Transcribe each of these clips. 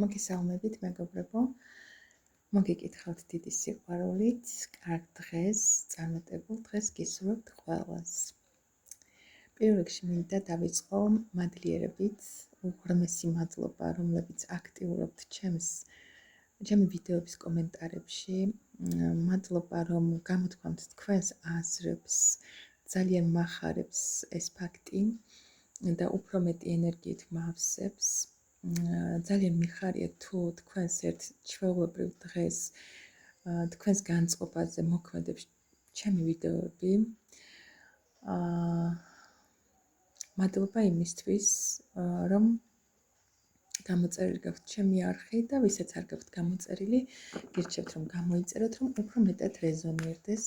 მოგესალმებით, მეგობრებო. მოგეკითხავთ დიდი სიყვარულით, კარგ დღეს, წარმატებულ დღეს გისურვებთ ყველას. პირველ რიგში მინდა დავიწყო მადლიერებით, უღრმესი მადლობა, რომლებიც აქტიურობთ ჩემი ვიდეოების კომენტარებში. მადლობა, რომ გამოთქვამთ თქვენს აზრებს, ძალიან მახარებს ეს ფაქტი და უფრო მეტი ენერგიით მავსებს. ძალიან მიხარია თუ თქვენს ერთ ჩვეულებრივ დღეს თქვენს განწყობაზე მოქმედებს ჩემი ვიდეოები. მადლობა იმისთვის, რომ გამოწერილი გაქვთ ჩემი არხი და ვისაც არ გაქვთ გამოწერილი, გირჩევთ რომ გამოიწეროთ, რომ უფრო მეტად რეზონირდეს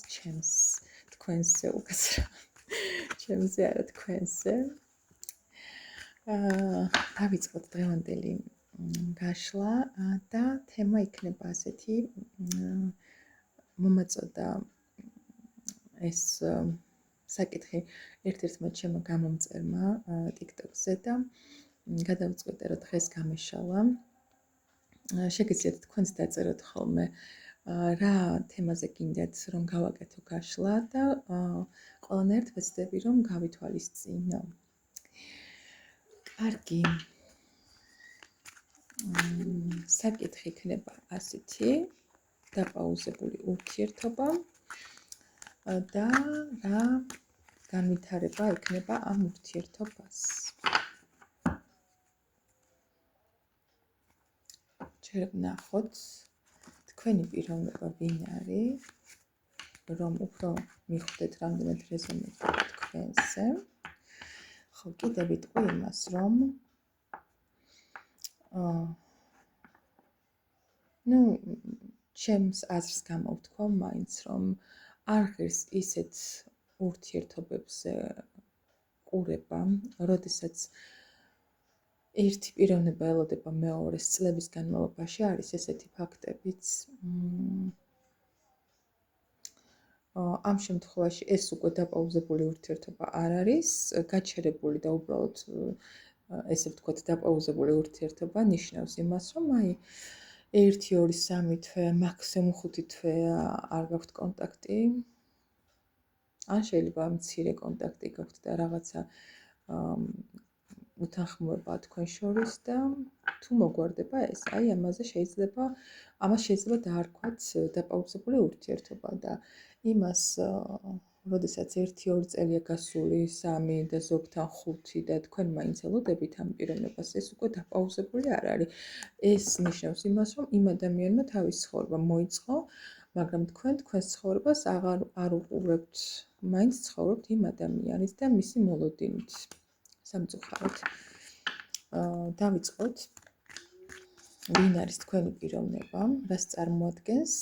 თქვენზე უკაცრავ. ჩემზე არა თქვენზე. დავიწყოთ დღევანდელი გაშლა და თემა იქნება ასეთი. მომაწოდა ეს საკითხი ერთ-ერთმა ჩემო გამომწერმა TikTok-ზე და გადავწყვიტე რომ დღეს გამეშალა. შეგიძლიათ თქვენც დაწეროთ ხოლმე რა თემაზე გინდათ რომ გავაკეთო გაშლა და ყველანაირად ვეცდები რომ გავითვალისწინო. კარგი. საკითხი იქნება ასეთი, დაპაუზებული ურთიერთობა და რა განვითარება იქნება ამ ურთიერთობას. ჯერ ვნახოთ თქვენი პიროვნება ვინ არის, რომ უფრო მიხვდეთ რამდენად რეზონირდება თქვენზე. ხო, კიდე ვიტყვი იმას, რომ ჩემს აზრს გამოვთქვა მაინც, რომ არ ღირს ისეთ ურთიერთობებზე ყურება, როდესაც ერთი პიროვნება ელოდება მეორეს წლების განმავლობაში, არის ესეთი ფაქტებიც. ამ შემთხვევაში ეს უკვე დაპაუზებული ურთიერთობა არ არის, გაჩერებული და უბრალოდ ესე ვთქვათ, დაპაუზებული ურთიერთობა ნიშნავს იმას, რომ 1, 2, 3 თვე, მაქსიმუმ 5 თვე არ გაქვთ კონტაქტი. ან შეიძლება მცირე კონტაქტი გაქვთ და რაღაცა უთანხმოება თქვენ შორის და თუ მოგვარდება ეს, ამას შეიძლება დაარქვათ დაპაუზებული ურთიერთობა და იმას, როდესაც 1-2 წელია გასული, 3 და ზოგთან 5 და თქვენ მაინც ელოდებით ამ პიროვნებას, ეს უკვე დაპაუზებული არ არის. ეს ნიშნავს იმას, რომ იმ ადამიანმა თავის ცხოვრება მოიწყო, მაგრამ თქვენს ცხოვრებას არ უყურებთ, მაინც ცხოვრობთ იმ ადამიანის და მისი მოლოდინით. სამწუხაროდ. დავიწყოთ. ვინ არის თქვენი პიროვნება, რას წარმოადგენს?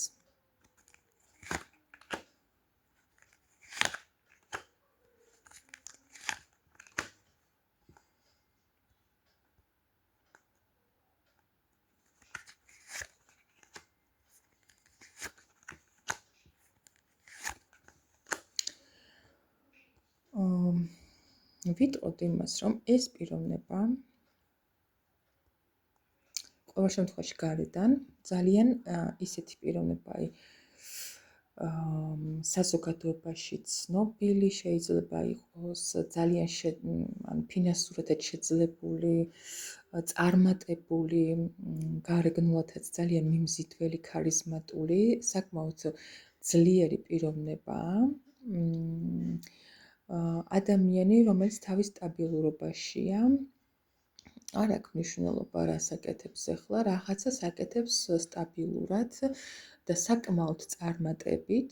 ვიტყოდ იმას, რომ ეს პიროვნება ყოველ შემთხვევაში გარედან ძალიან ისეთი პიროვნებაა, საზოგადოებაში ცნობილი, შეიძლება იყოს ძალიან ფინანსურადაც შეძლებული, წარმატებული, გარეგნულადაც ძალიან მიმზიდველი, ქარიზმატული, საკმაოდ ძლიერი პიროვნებაა. ადამიანი, რომელიც თავის სტაბილურობაშია, არ აქვს მნიშვნელობა რას აკეთებს ახლა, რაღაცას აკეთებს სტაბილურად და საკმაოდ წარმატებით.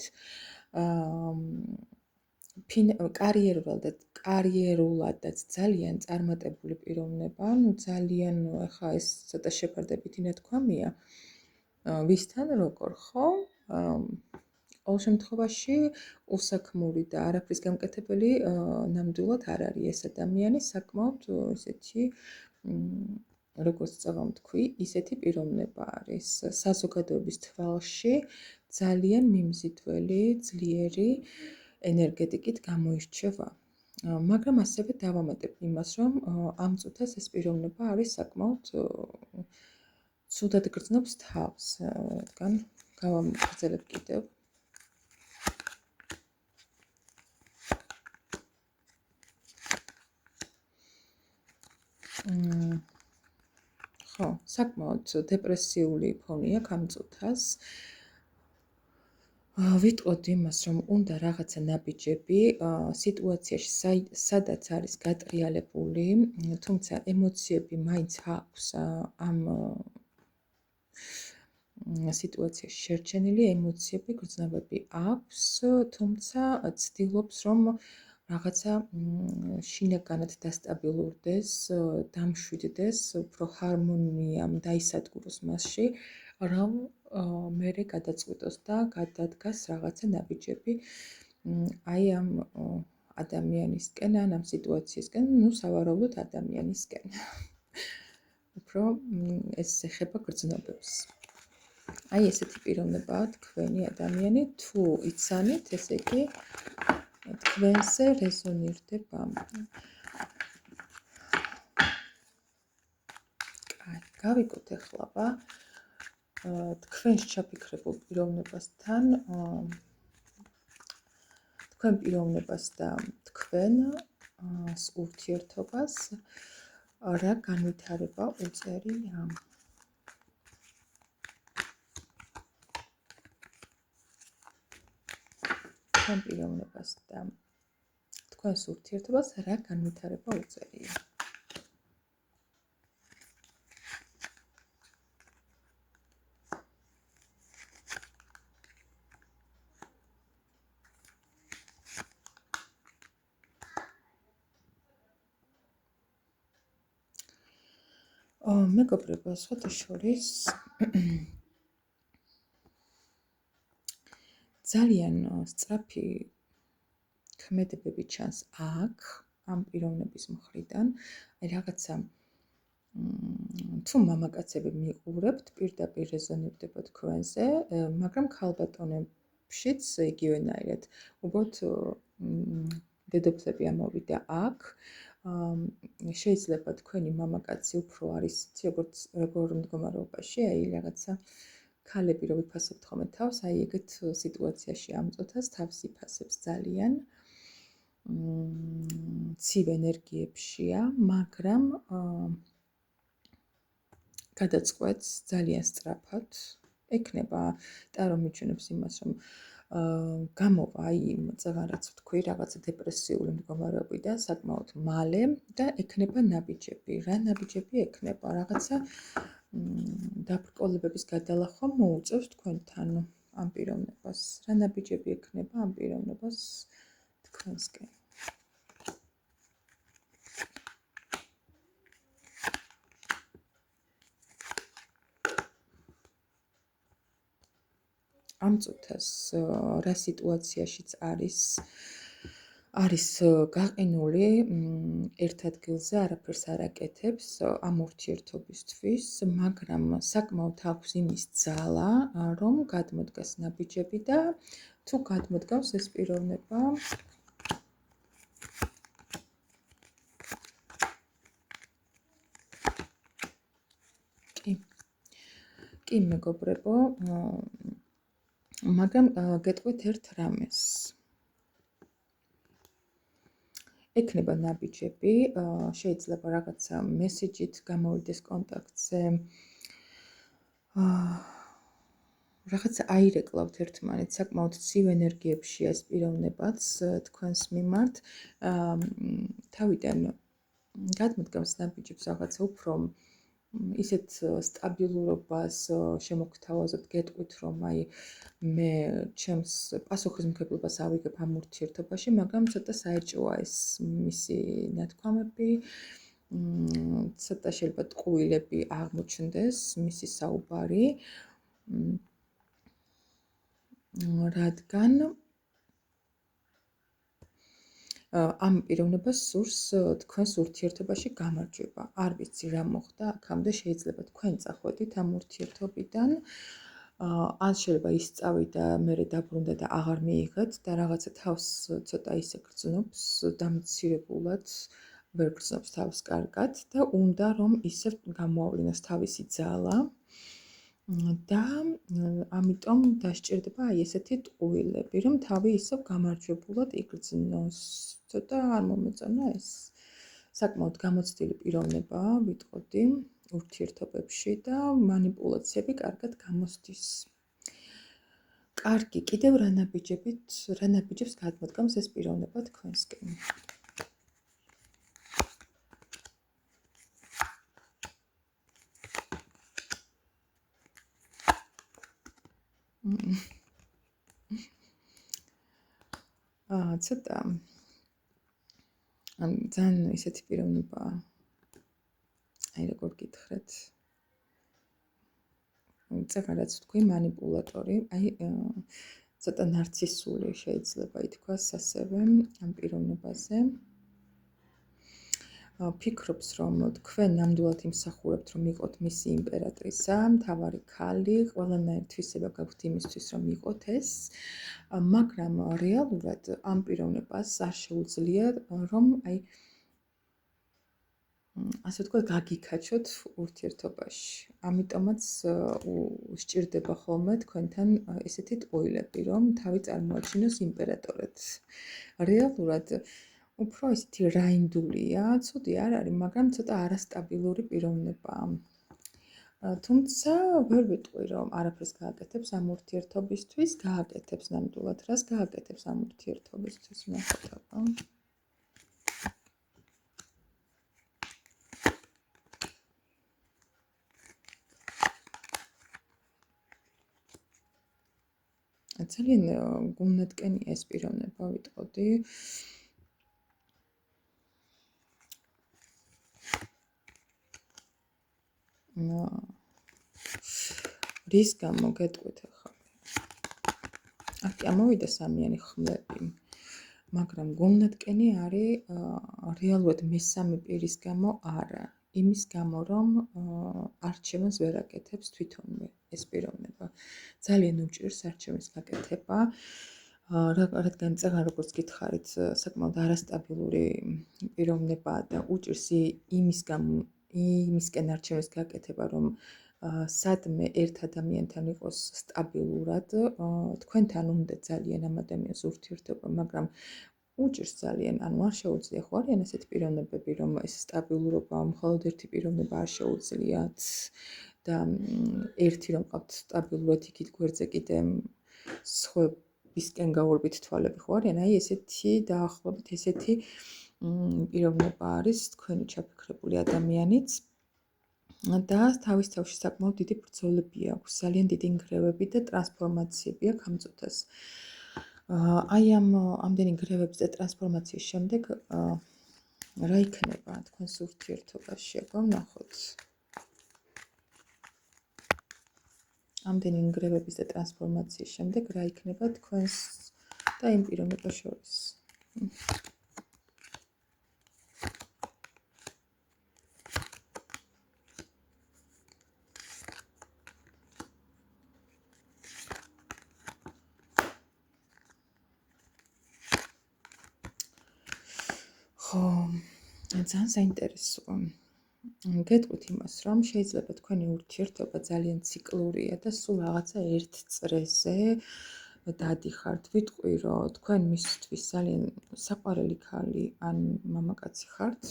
კარიერულადაც ძალიან წარმატებული პიროვნება, ძალიან ახლა ეს ცოტა შეფარდებითი ნათქვამია, ვისთან როგორ ხო? ყოველ შემთხვევაში უსაქმური და არაფრის გამკეთებელი ნამდვილად არ არის ეს ადამიანი, საკმაოდ ესეთი როგორც წავამთქვი, ისეთი პიროვნება არის. საზოგადოების თვალში ძალიან მიმზიდველი, ძლიერი ენერგეტიკით გამოირჩევა. მაგრამ ასევე დავამატებ იმას, რომ ამ წუთას ეს პიროვნება არის საკმაოდ ცუდად გრძნობს თავს, რადგან გავამგრძელებ კიდევ. ხო, საკმაოდ დეპრესიული ფონი აქვს ამ წუთას. ვიტყოდ იმას, რომ უნდა რაღაცა ნაბიჯები სიტუაციაში, სადაც არის გატრიალებული, თუმცა ემოციები მაინც აქვს ამ სიტუაციაში შერჩენილი, ემოციები, გრძნობები აქვს, თუმცა ცდილობს, რომ რაღაცა შინაგანად დასტაბილურდეს, დამშვიდდეს, უფრო ჰარმონიამ დაისადგუროს მასში, რომ მერე გადაწყვიტოს და გადადგას რაღაცა ნაბიჯები აი ამ ადამიანისკენ, ან ამ სიტუაციისკენ, სავარაუდოდ ადამიანისკენ. უფრო ეს ეხება გრძნობებს. აი ესეთი პიროვნებაა თქვენი ადამიანი, თუ იცანით, ესე იგი თქვენზე რეზონირდება. გავიგოთ ეხლა თქვენს ჩაფიქრებულ პიროვნებასთან, თქვენ პიროვნებას და თქვენს ურთიერთობას რა განვითარება უწერია. თქვენ პიროვნებას და თქვენს ურთიერთობას რა განვითარება უწერია. მეგობრებო, სხვათა შორის ძალიან სწრაფი ქმედებები ჩანს აქ ამ პიროვნების მხრიდან, რაღაცა თუ მამაკაცები მიყურებთ, პირდაპირ რეზონირდება თქვენზე, მაგრამ ქალბატონებშიც იგივენაირად. უბრალოდ დედოფლები ამოვიდა აქ. შეიძლება თქვენი მამაკაცი უფრო არის როგორ მდგომარეობაში, აი რაღაცა ქალები რომ იფასებთ ხოლმე თავს, აი ეგეთ სიტუაციაში ამ წუთას თავს იფასებს ძალიან. ცივ ენერგიებშია, მაგრამ გადაწყვეტს ძალიან სწრაფად. ექნება ტარო მიჩვენებს იმას, რომ გამოვა აი წეღან რაც ვთქვი, რაღაცა დეპრესიული მდგომარეობიდან საკმაოდ მალე და ექნება ნაბიჯები. რა ნაბიჯები ექნება? რაღაცა დაბრკოლებების გადალახვა მოუწევს თქვენთან ამ პიროვნებას. რა ნაბიჯები ექნება ამ პიროვნებას თქვენსკენ? ამ წუთას რა სიტუაციაშიც არის გაყინული ერთ ადგილზე, არაფერს არ აკეთებს ამ ურთიერთობისთვის, მაგრამ საკმაოდ აქვს იმის ძალა, რომ გადმოდგას ნაბიჯები და თუ გადმოდგავს ეს პიროვნება კი მეგობრებო, მაგრამ გეტყვით ერთ რამეს. ექნება ნაბიჯები, შეიძლება რაღაცა მესეჯით გამოვიდეს კონტაქტზე, რაღაცა აირეკლავთ ერთმანეთს, საკმაოდ ცივ ენერგიებშია ეს პიროვნებაც თქვენს მიმართ. თავიდან გადმოდგამს ნაბიჯებს რაღაცა უფრო ისეთ სტაბილურობას შემოგთავაზებთ, გეტყვით, რომ აი მე ჩემს პასუხისმგებლობას ავიღებ ამ ურთიერთობაში, მაგრამ ცოტა საეჭვოა ეს მისი ნათქვამები, ცოტა შეიძლება ტყუილები აღმოჩნდეს მისი საუბარი, რადგან ამ პიროვნებას სურს თქვენს ურთიერთობაში გამარჯვება. არ ვიცი რა მოხდა აქამდე, შეიძლება თქვენ წახვედით ამ ურთიერთობიდან, ან შეიძლება ისწავიდა, მერე დაბრუნდა და აღარ მიიღეთ და რაღაცა თავს ცოტა ისე გრძნობს, დამცირებულად ვერ გრძნობს თავს კარგად და უნდა რომ ისევ გამოავლინოს თავისი ძალა და ამიტომ დასჭირდება აი ესეთი ტყუილები, რომ თავი ისევ გამარჯვებულად იგრძნოს. ცოტა არ მომეწონა ეს. საკმაოდ გამოცდილი პიროვნებაა, ვიტყოდი, ურთიერთობებში და манипуляციები კარგად გამოსდის. კარგი, კიდევ რა ნაბიჯებს გადმოდგამს ეს პიროვნება თქვენსკენ? ცოტა ძალიან ისეთი პიროვნებაა. აი როგორ გითხრათ. წეგარაც ვთქვი манипуляტორი, აი ცოტა ნარცისული შეიძლება ითქვას ასევე ამ პიროვნებაზე. ფიქრობს, რომ თქვენ ნამდვილად იმსახურებთ, რომ იყოთ მისი იმპერატრისა, მთავარი ქალი, ყველანაირ თვისება გაქვთ იმისთვის, რომ იყოთ ეს, მაგრამ რეალურად ამ პიროვნებას არ შეუძლია, რომ აი ასე ვთქვათ, გაგიქაჩოთ ურთიერთობაში. ამიტომაც სჭირდება ხოლმე თქვენთან ესეთი ტყუილები, რომ თავი წარმოაჩინოს იმპერატორად. რეალურად უფრო ისეთი რაინდულია, ცუდი არ არის, მაგრამ ცოტა არასტაბილური პიროვნებაა. თუმცა ვერ ვიტყვი, რომ არაფერს გააკეთებს ამ ურთიერთობისთვის, გააკეთებს ნამდვილად, რას გააკეთებს ამ ურთიერთობისთვის, ნახოთ აბა. ძალიან გულნატკენია ეს პიროვნება, ვიტყოდი. რის გამო გეტყვით ახლა? აქ ამოვიდა სამიანი ხმლები, მაგრამ გულნატკენი არის რეალურად მესამე პირის გამო არა. იმის გამო, რომ არჩევანს ვერ აკეთებს თვითონვე ეს პიროვნება. ძალიან უჭირს არჩევნის გაკეთება, რადგან წეგან როგორც გითხარით, საკმაოდ არასტაბილური პიროვნებაა და უჭირს იმისკენ არჩევნის გაკეთება, რომ სადმე ერთ ადამიანთან იყოს სტაბილურად, თქვენთან უნდა ძალიან ამ ადამიანს ურთიერთობა, მაგრამ უჭირს ძალიან, ანუ არ შეუძლია ხო არიან ესეთი პიროვნებები, რომ ეს სტაბილურობა მხოლოდ ერთი პიროვნება არ შეუძლიათ და ერთი რომ ყავთ სტაბილურად იქით გვერდზე კიდე სხვებისკენ გაურბით თვალები ხო არიან, აი ესეთი დაახლოებით ესეთი პიროვნება არის თქვენი ჩაფიქრებული ადამიანიც და თავის თავში საკმაოდ დიდი ბრძოლები აქვს, ძალიან დიდი ნგრევები და ტრანსფორმაციები აქვს ამ წუთას. აი ამდენი ნგრევების და ტრანსფორმაციის შემდეგ რა იქნება თქვენს ურთიერთობაში, აბა ვნახოთ. ამდენი ნგრევების და ტრანსფორმაციის შემდეგ რა იქნება თქვენს და იმ პიროვნებას შორის. ხო, ძალიან საინტერესოა. გეტყვით იმას, რომ შეიძლება თქვენი ურთიერთობა ძალიან ციკლურია და სულ რაღაცა ერთ წრეზე დადიხართ. ვიტყვი, რომ თქვენ მისთვის ძალიან საყვარელი ქალი ან მამაკაცი ხართ.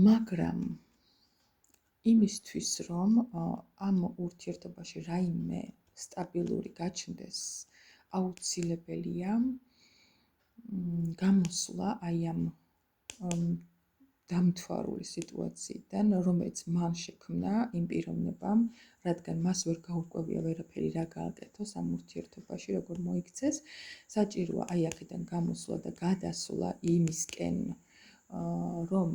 მაგრამ იმისთვის, რომ ამ ურთიერთობაში რაიმე სტაბილური გაჩნდეს, აუცილებელია გამოსვლა აი ამ დამთვარული სიტუაციიდან, რომელიც მან შექმნა იმ პიროვნებამ, რადგან მას ვერ გაურკვევია ვერაფერი რა გააკეთოს ამ ურთიერთობაში, როგორ მოიქცეს, საჭიროა აი აქედან გამოსვლა და გადასვლა იმისკენ, რომ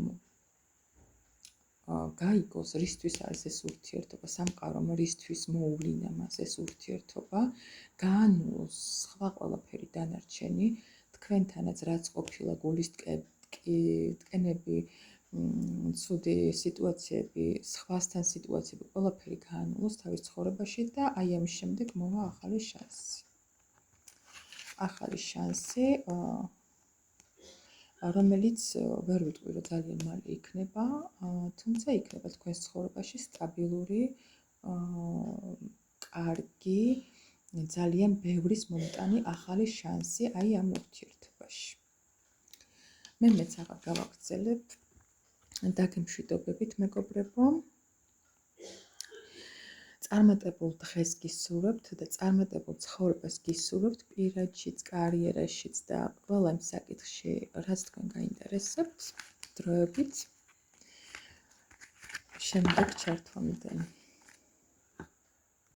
გაიგოს, რისთვის არის ეს ურთიერთობა, სამყარომ რისთვის მოუვლინა მას ეს ურთიერთობა, გაანულოს სხვა ყველაფერი დანარჩენი, თქვენთანაც რაც ყოფილა გულისტკენები, ცუდი სიტუაციები, სხვასთან სიტუაციები, ყველაფერი გაანულოს თავის ცხოვრებაში და აი ამის შემდეგ მოვა ახალი შანსი. ახალი შანსი რომელიც ვერ ვიტყვი, რომ ძალიან მალე იქნება, თუმცა იქნება თქვენს ცხოვრებაში სტაბილური, კარგი, ძალიან ბევრის მომტანი ახალი შანსი აი ამ ურთიერთობაში. მე მეც აღარ გავაგრძელებ. დაგემშვიდობებით, მეგობრებო. წარმატებულ დღეს გისურვებთ და წარმატებულ ცხოვრებას გისურვებთ პირადშიც, კარიერაშიც და ყველა იმ საკითხში, რაც თქვენ გაინტერესებთ, დროებით. შემდეგ ჩართვამდე.